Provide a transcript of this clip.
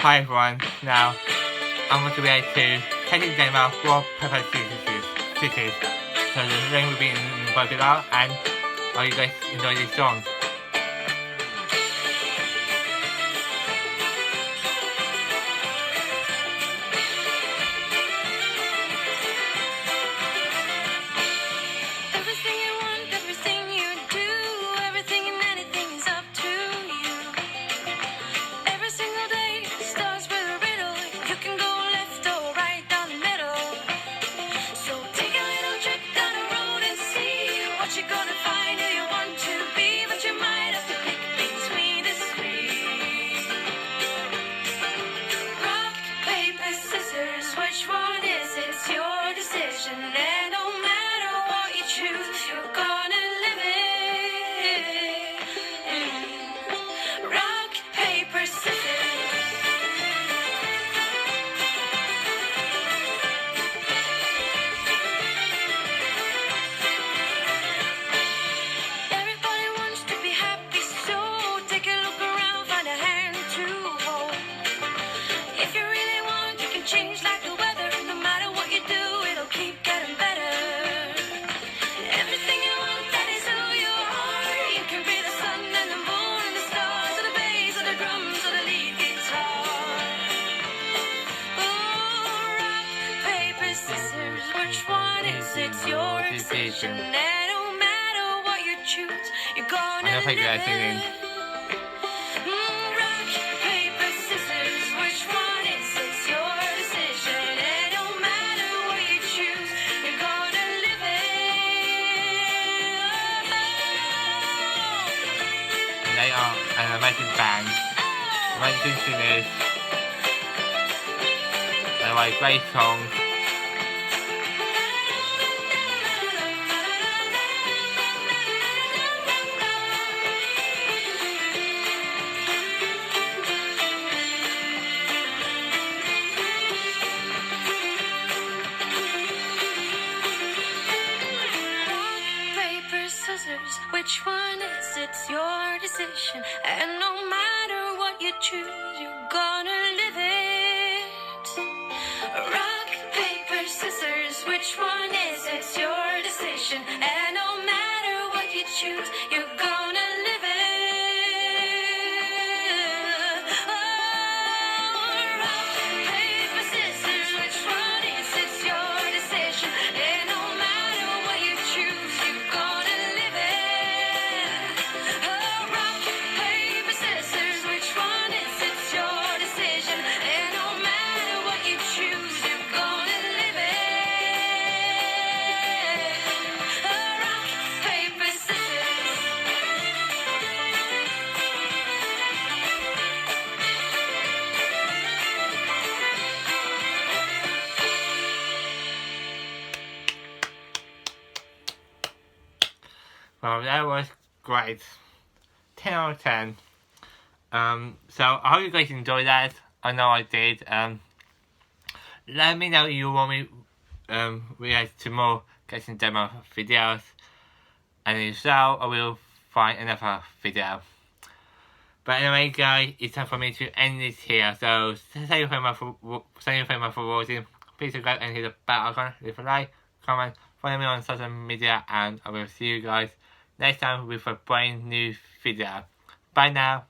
Hi everyone, now I'm going to react to Katzenjammer War Pepper Cities. So the link will be in the below, and I hope you guys enjoy this song. And no matter what you choose, you're gonna live it. Rock, paper, scissors. Everybody wants to be happy, so take a look around, find a hand to hold. If you really want, you can change like the weather. No matter what you do, it'll keep getting better. Everything you want, that is who you are. You can be the sun and the moon and the stars, or the bass, or the drums, or the lead guitar. Oh, rock, paper, scissors, which one is it? It's your decision. And no matter what you choose, you're gonna I'm gonna play live that singing. it. Rock, paper, scissors, which one is it? It's your decision. And no matter what you choose, you're gonna live it. They are an amazing band, amazing singers, they write great songs. Which one is it? It's your decision. And no matter what you choose, you're gonna live it. Rock, paper, scissors, which one is it? It's your decision. And no matter what you choose, you're gonna live it. Oh, rock, paper, scissors, which one is it? It's your decision. And no matter what you choose, you're gonna live it. Oh, rock, paper, scissors, which one is it? It's your decision. And no matter what you choose, you're gonna live it. Oh, rock, paper, scissors. Well, that was great. 10 out of 10. So I hope you guys enjoyed that. I know I did. Let me know if you want me react to more Katzenjammer videos. And if so, I will find another video. But anyway, guys, it's time for me to end this here. So thank you very much for watching. Please subscribe and hit the bell icon. Leave a like, comment, follow me on social media, and I will see you guys next time with a brand new video. Bye now.